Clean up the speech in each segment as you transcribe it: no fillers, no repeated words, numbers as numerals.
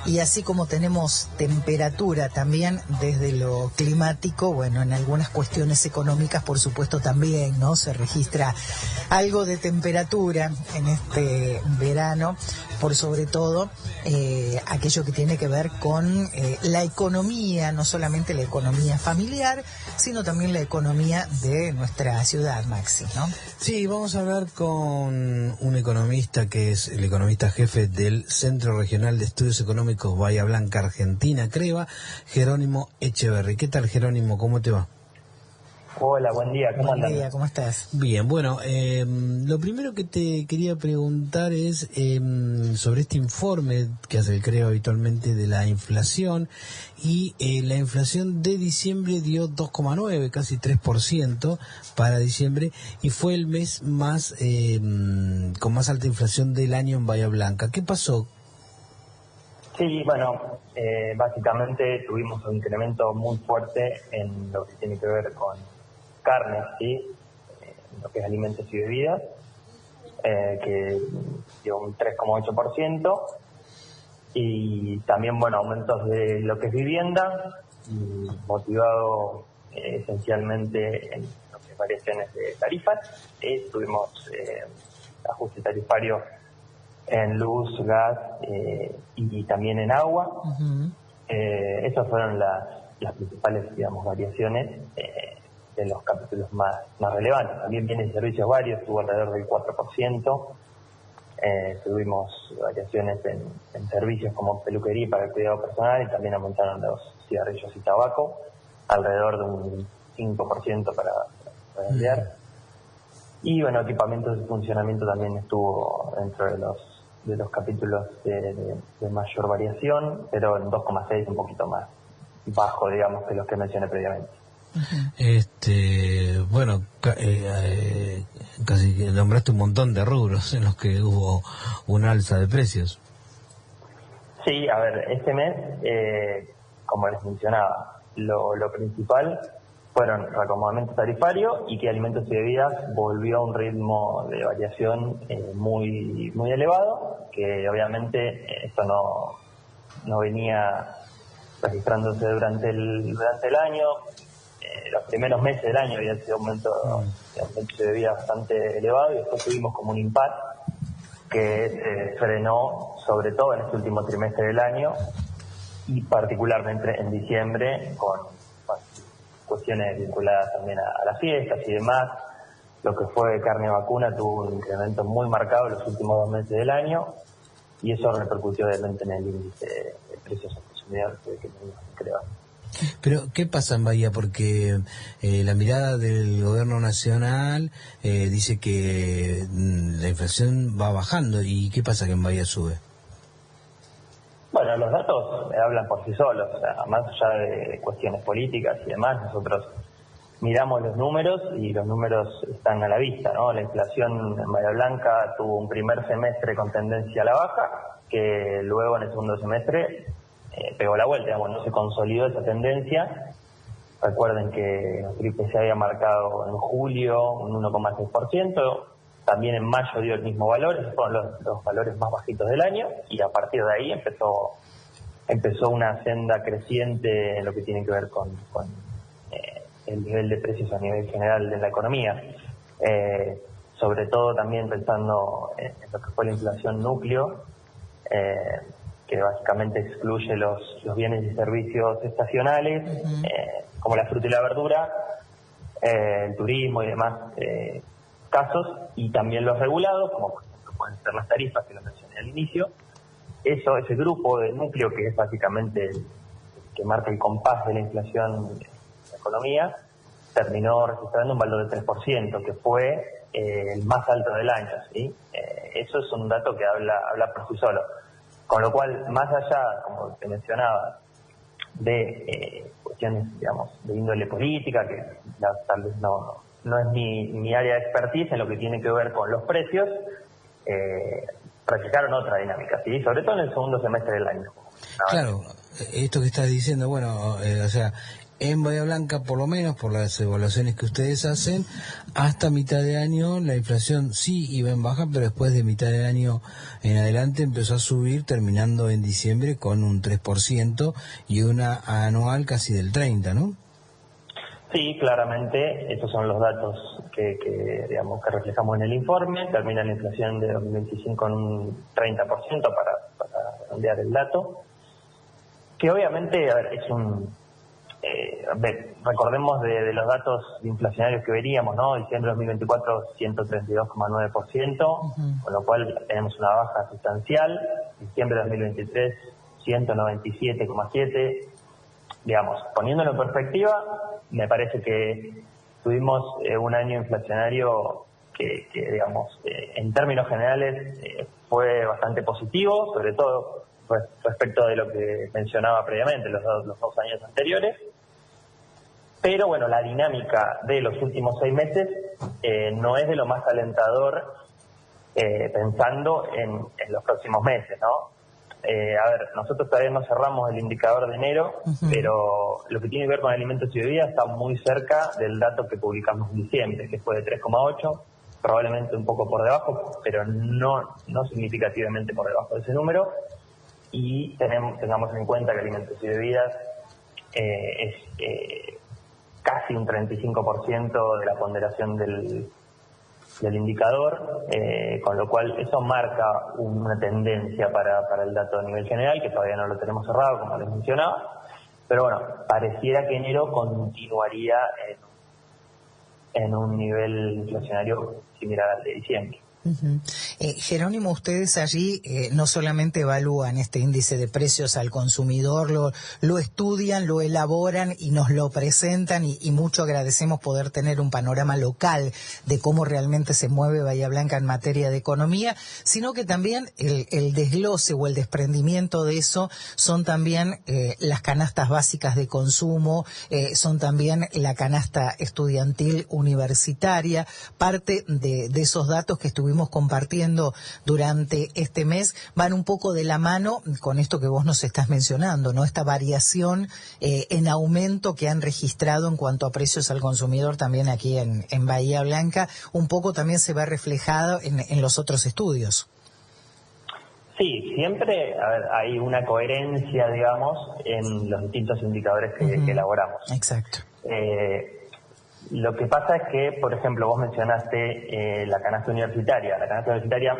Y así como tenemos temperatura también desde lo climático, bueno, en algunas cuestiones económicas, por supuesto, también, ¿no? Se registra algo de temperatura en este verano, por sobre todo aquello que tiene que ver con la economía, no solamente la economía familiar, sino también la economía de nuestra ciudad, Maxi, ¿no? Sí, vamos a hablar con un economista que es el economista jefe del Centro Regional de Estudios Económicos Bahía Blanca, Argentina, CREBA, Jerónimo Echeverri. ¿Qué tal, Jerónimo? ¿Cómo te va? Hola, buen día, ¿cómo andan? Buen día, ¿cómo estás? Bien, bueno, lo primero que te quería preguntar es sobre este informe que hace el CREBA habitualmente de la inflación, y la inflación de diciembre dio 2,9, casi 3% para diciembre, y fue el mes más con más alta inflación del año en Bahía Blanca. ¿Qué pasó? Sí, bueno, básicamente tuvimos un incremento muy fuerte en lo que tiene que ver con carnes, ¿sí? Lo que es alimentos y bebidas, que dio un 3,8%, y también, bueno, aumentos de lo que es vivienda, motivado esencialmente en lo que es variaciones de tarifas. Tuvimos ajuste tarifario en luz, gas y también en agua. Esas fueron las principales, digamos, variaciones de los capítulos más relevantes. También vienen servicios varios, tuvo alrededor del 4%. Tuvimos variaciones en servicios como peluquería para el cuidado personal, y también aumentaron los cigarrillos y tabaco, alrededor de un 5% para enviar. Y bueno, equipamientos de funcionamiento también estuvo dentro de los capítulos de mayor variación, pero en 2,6, un poquito más bajo, digamos, que los que mencioné previamente. Bueno, casi que nombraste un montón de rubros en los que hubo un alza de precios. Sí, a ver, este mes, como les mencionaba, lo principal fueron reacomodamiento tarifario, y que alimentos y bebidas volvió a un ritmo de variación muy elevado, que obviamente esto no venía registrándose durante el año. Los primeros meses del año había sido aumento de alimentos y bebidas bastante elevado, y después tuvimos como un impasse que se frenó sobre todo en este último trimestre del año, y particularmente en diciembre, con cuestiones vinculadas también a las fiestas y demás. Lo que fue carne vacuna tuvo un incremento muy marcado en los últimos 2 meses del año, y eso repercutió obviamente en el índice de precios al consumidor que creo. Pero, ¿qué pasa en Bahía? Porque la mirada del gobierno nacional dice que la inflación va bajando. ¿Y qué pasa que en Bahía sube? Bueno, los datos hablan por sí solos. O sea, más allá de cuestiones políticas y demás, nosotros miramos los números, y los números están a la vista, ¿no? La inflación en Bahía Blanca tuvo un primer semestre con tendencia a la baja, que luego en el segundo semestre pegó la vuelta, digamos, no se consolidó esa tendencia. Recuerden que nuestro IPC había marcado en julio un 1,6%, también en mayo dio el mismo valor. Esos fueron los valores más bajitos del año, y a partir de ahí empezó una senda creciente en lo que tiene que ver con el nivel de precios a nivel general de la economía. Sobre todo también pensando en lo que fue la inflación núcleo, que básicamente excluye los bienes y servicios estacionales, como la fruta y la verdura, el turismo y demás casos, y también los regulados, como por ejemplo pueden ser las tarifas, que lo mencioné al inicio. Ese grupo de núcleo, que es básicamente el que marca el compás de la inflación de la economía, terminó registrando un valor de 3%, que fue el más alto del año, ¿sí? Eso es un dato que habla por sí solo. Con lo cual, más allá, como te mencionaba, de cuestiones, digamos, de índole política, que tal vez no es mi área de expertise en lo que tiene que ver con los precios, reflejaron otra dinámica, ¿sí? Sobre todo en el segundo semestre del año. Claro, esto que estás diciendo, bueno, o sea, en Bahía Blanca, por lo menos por las evaluaciones que ustedes hacen, hasta mitad de año la inflación sí iba en baja, pero después de mitad de año en adelante empezó a subir, terminando en diciembre con un 3% y una anual casi del 30%, ¿no? Sí, claramente, estos son los datos que digamos que reflejamos en el informe. Termina la inflación de 2025 en un 30% para redondear el dato, que obviamente, a ver, es recordemos de los datos inflacionarios que veríamos, ¿no? Diciembre de 2024, 132,9%, con lo cual tenemos una baja sustancial. Diciembre de 2023, 197,7%. Digamos, poniéndolo en perspectiva, me parece que tuvimos un año inflacionario que digamos, en términos generales fue bastante positivo, sobre todo respecto de lo que mencionaba previamente, los 2 años anteriores. Pero bueno, la dinámica de los últimos 6 meses no es de lo más alentador pensando en los próximos meses, ¿no? A ver, nosotros todavía no cerramos el indicador de enero, pero lo que tiene que ver con alimentos y bebidas está muy cerca del dato que publicamos en diciembre, que fue de 3,8, probablemente un poco por debajo, pero no significativamente por debajo de ese número. Y tengamos en cuenta que alimentos y bebidas es casi un 35% de la ponderación del indicador, con lo cual eso marca una tendencia para el dato a nivel general, que todavía no lo tenemos cerrado, como les mencionaba, pero bueno, pareciera que enero continuaría en un nivel inflacionario similar al de diciembre. Jerónimo, ustedes allí no solamente evalúan este índice de precios al consumidor, lo estudian, lo elaboran y nos lo presentan y mucho agradecemos poder tener un panorama local de cómo realmente se mueve Bahía Blanca en materia de economía, sino que también el desglose o el desprendimiento de eso son también las canastas básicas de consumo, son también la canasta estudiantil universitaria, parte de esos datos que estuvimos compartiendo durante este mes van un poco de la mano con esto que vos nos estás mencionando, ¿no? Esta variación en aumento que han registrado en cuanto a precios al consumidor también aquí en Bahía Blanca, un poco también se ve reflejado en los otros estudios. Sí, siempre hay una coherencia, digamos, en los distintos indicadores que elaboramos. Exacto. Lo que pasa es que, por ejemplo, vos mencionaste la canasta universitaria. La canasta universitaria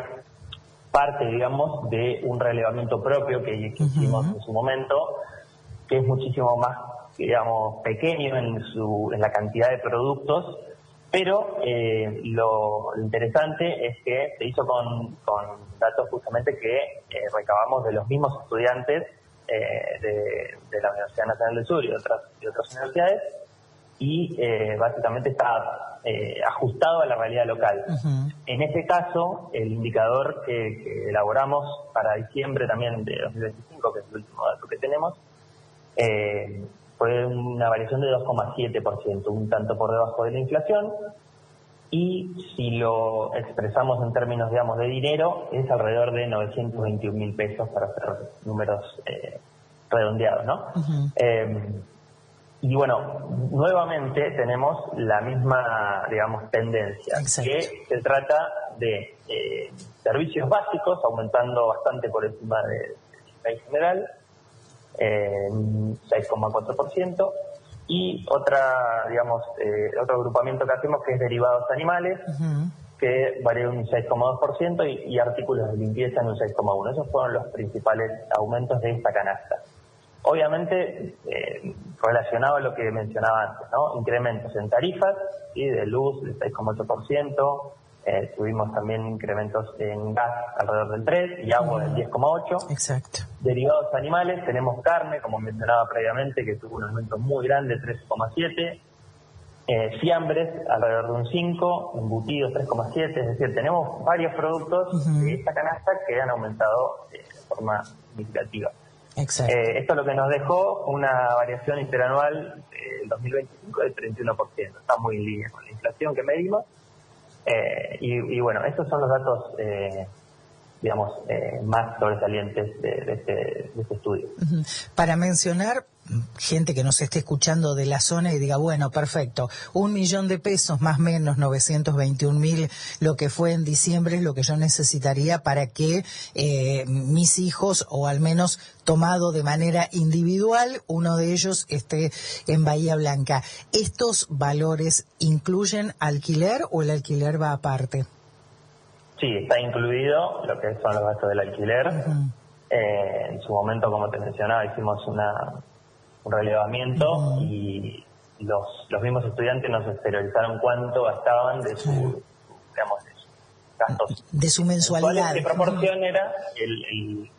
parte, digamos, de un relevamiento propio que hicimos en su momento, que es muchísimo más, digamos, pequeño en la cantidad de productos, pero lo interesante es que se hizo con datos justamente que recabamos de los mismos estudiantes de la Universidad Nacional del Sur y otras universidades, y básicamente está ajustado a la realidad local. En este caso, el indicador que elaboramos para diciembre también de 2025, que es el último dato que tenemos, fue una variación de 2,7%, un tanto por debajo de la inflación, y si lo expresamos en términos, digamos, de dinero, es alrededor de 921.000 pesos para hacer números redondeados, ¿no? Y bueno, nuevamente tenemos la misma, digamos, tendencia. Exacto. Que se trata de servicios básicos aumentando bastante por encima del país general, 6,4%, y otro agrupamiento que hacemos que es derivados animales, que varía un 6,2%, y artículos de limpieza en un 6,1%. Esos fueron los principales aumentos de esta canasta. Obviamente, relacionado a lo que mencionaba antes, ¿no? Incrementos en tarifas, ¿sí? De luz del 6,8%, tuvimos también incrementos en gas alrededor del 3% y agua del 10,8%. Exacto. Derivados animales, tenemos carne, como mencionaba previamente, que tuvo un aumento muy grande, 13,7%. Fiambres alrededor de un 5%, embutidos 3,7%, es decir, tenemos varios productos de esta canasta que han aumentado de forma significativa. Exacto. Esto lo que nos dejó una variación interanual del 2025 del 31%. Está muy en línea con la inflación que medimos. Y bueno, estos son los datos, digamos, más sobresalientes de este estudio. Para mencionar gente que nos esté escuchando de la zona y diga, bueno, perfecto, 1 millón de pesos, más o menos 921.000, lo que fue en diciembre, es lo que yo necesitaría para que mis hijos, o al menos tomado de manera individual, uno de ellos esté en Bahía Blanca. ¿Estos valores incluyen alquiler o el alquiler va aparte? Sí, está incluido lo que son los gastos del alquiler. Uh-huh. En su momento, como te mencionaba, hicimos un relevamiento uh-huh. y los mismos estudiantes nos exteriorizaron cuánto gastaban de su, digamos, de sus gastos. De su mensualidad. ¿Qué proporción uh-huh. era el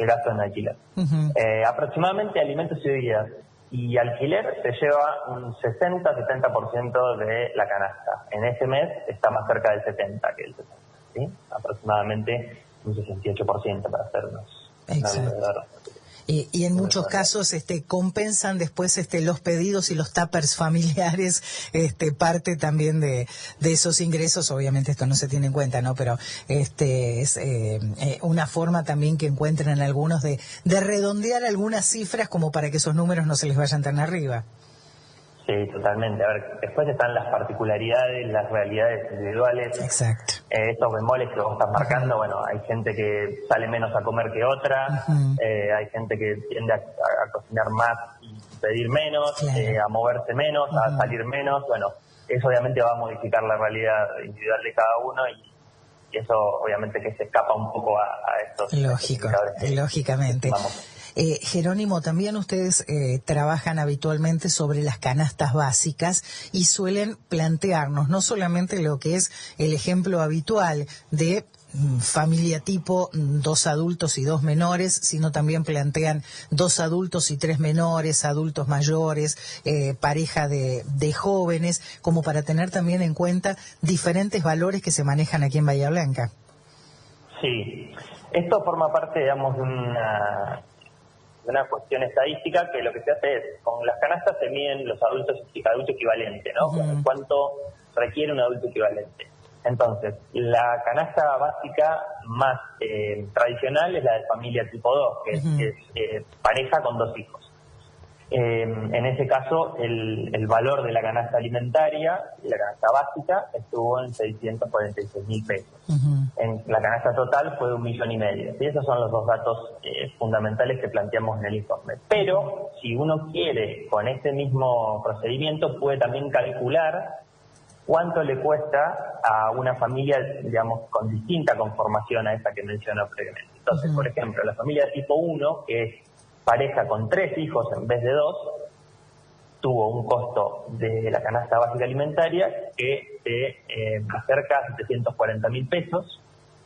gasto en alquiler? Uh-huh. Aproximadamente alimentos y bebidas y alquiler se lleva un 60-70% de la canasta. En ese mes está más cerca del 70% que el 60%, ¿sí? Aproximadamente un 68% para hacernos. Exacto. Y en muchos casos compensan después los pedidos y los tuppers familiares, parte también de esos ingresos. Obviamente esto no se tiene en cuenta, ¿no? Pero es una forma también que encuentran algunos de redondear algunas cifras como para que esos números no se les vayan tan arriba. Sí, totalmente. A ver, después están las particularidades, las realidades individuales. Exacto. Estos bemoles que vos estás marcando, bueno, hay gente que sale menos a comer que otra, uh-huh. Hay gente que tiende a cocinar más y pedir menos, claro. A moverse menos, uh-huh. a salir menos. Bueno, eso obviamente va a modificar la realidad individual de cada uno y eso obviamente que se escapa un poco a estos... Lógico, lógicamente. Vamos. Jerónimo, también ustedes trabajan habitualmente sobre las canastas básicas y suelen plantearnos no solamente lo que es el ejemplo habitual de familia tipo 2 adultos y 2 menores, sino también plantean 2 adultos y 3 menores, adultos mayores, pareja de jóvenes, como para tener también en cuenta diferentes valores que se manejan aquí en Bahía Blanca. Sí, esto forma parte, digamos, de una cuestión estadística que lo que se hace es, con las canastas se miden los adulto equivalente, ¿no? Uh-huh. ¿Cuánto requiere un adulto equivalente? Entonces, la canasta básica más tradicional es la de familia tipo 2, que uh-huh. es pareja con 2 hijos. En ese caso, el valor de la canasta alimentaria, la canasta básica, estuvo en 646.000 pesos. Uh-huh. En la canasta total fue de 1,5 millones. ¿Sí? Esos son los 2 datos fundamentales que planteamos en el informe. Pero, si uno quiere, con este mismo procedimiento, puede también calcular cuánto le cuesta a una familia, digamos, con distinta conformación a esa que mencionó previamente. Entonces, uh-huh. por ejemplo, la familia tipo 1, que es pareja con 3 hijos en vez de 2, tuvo un costo de la canasta básica alimentaria que se acerca a 740.000 pesos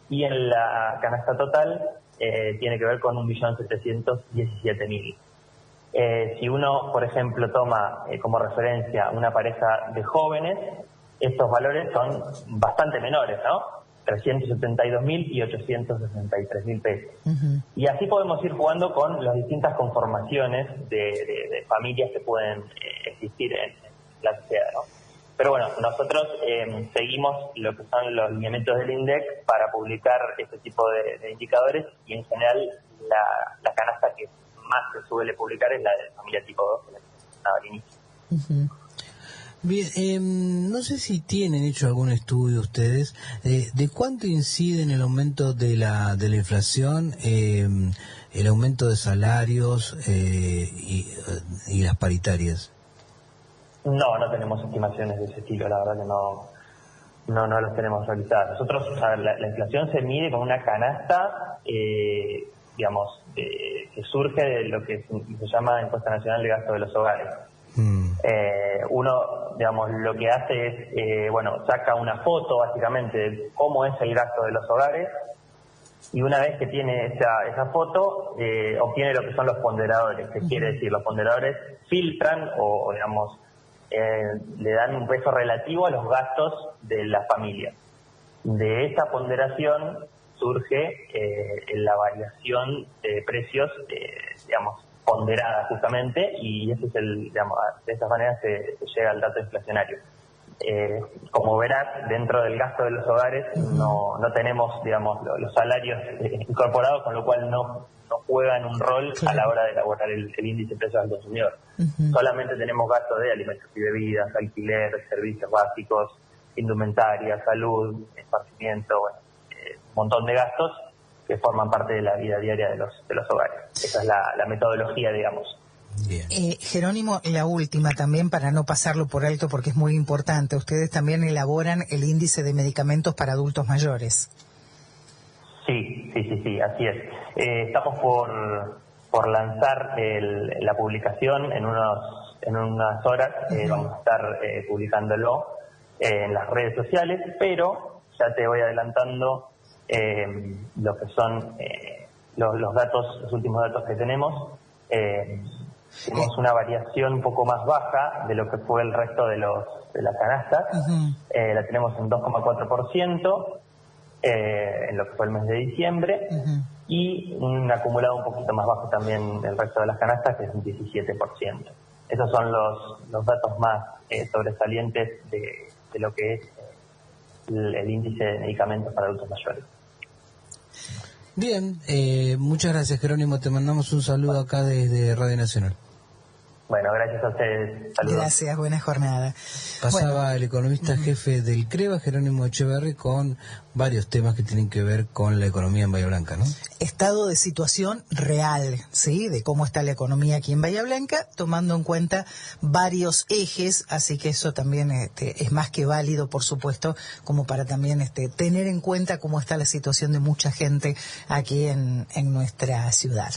y en la canasta total tiene que ver con 1.717.000. Si uno, por ejemplo, toma como referencia una pareja de jóvenes, estos valores son bastante menores, ¿no? 372.000 y 863.000 pesos. Uh-huh. Y así podemos ir jugando con las distintas conformaciones de familias que pueden existir en la sociedad, ¿no? Pero bueno, nosotros seguimos lo que son los lineamientos del INDEC para publicar este tipo de indicadores y en general la canasta que más se suele publicar es la de familia tipo 2, que la mencionaba al inicio. Uh-huh. Bien, no sé si tienen hecho algún estudio ustedes de cuánto incide en el aumento de la inflación, el aumento de salarios y las paritarias. No tenemos estimaciones de ese estilo, la verdad que no las tenemos realizadas. Nosotros, a ver, la inflación se mide con una canasta, digamos, que surge de lo que se llama Encuesta Nacional de Gasto de los Hogares. Uno, digamos, lo que hace es, saca una foto básicamente de cómo es el gasto de los hogares y una vez que tiene esa foto, obtiene lo que son los ponderadores, que quiere decir, los ponderadores filtran o digamos, le dan un peso relativo a los gastos de la familia. De esa ponderación surge la variación de precios, digamos, ponderada justamente, y ese es digamos, de esta manera se llega al dato inflacionario. Como verás, dentro del gasto de los hogares no tenemos, digamos, los salarios incorporados, con lo cual no juegan un rol a la hora de elaborar el índice de precios al consumidor. Solamente tenemos gastos de alimentos y bebidas, alquiler, servicios básicos, indumentaria, salud, esparcimiento, bueno, un montón de gastos que forman parte de la vida diaria de los hogares. Esa es la metodología, digamos. Bien. Jerónimo, la última también, para no pasarlo por alto porque es muy importante. Ustedes también elaboran el índice de medicamentos para adultos mayores. Sí, así es. Estamos por lanzar la publicación en unas horas. Vamos a estar publicándolo en las redes sociales, pero ya te voy adelantando lo que son los datos, los últimos datos que tenemos. Tenemos una variación un poco más baja de lo que fue el resto de las canastas. La tenemos en 2,4%. En lo que fue el mes de diciembre, y un acumulado un poquito más bajo también del resto de las canastas, que es un 17%. Esos son los datos más sobresalientes de lo que es el índice de medicamentos para adultos mayores. Bien, muchas gracias, Jerónimo. Te mandamos un saludo acá desde Radio Nacional. Bueno, gracias a ustedes. Saludos. Gracias, buena jornada. Pasaba el economista jefe del CREVA, Jerónimo Echeverri, con varios temas que tienen que ver con la economía en Bahía Blanca, ¿no? Estado de situación real, ¿sí? De cómo está la economía aquí en Bahía Blanca, tomando en cuenta varios ejes, así que eso también es más que válido, por supuesto, como para también tener en cuenta cómo está la situación de mucha gente aquí en nuestra ciudad.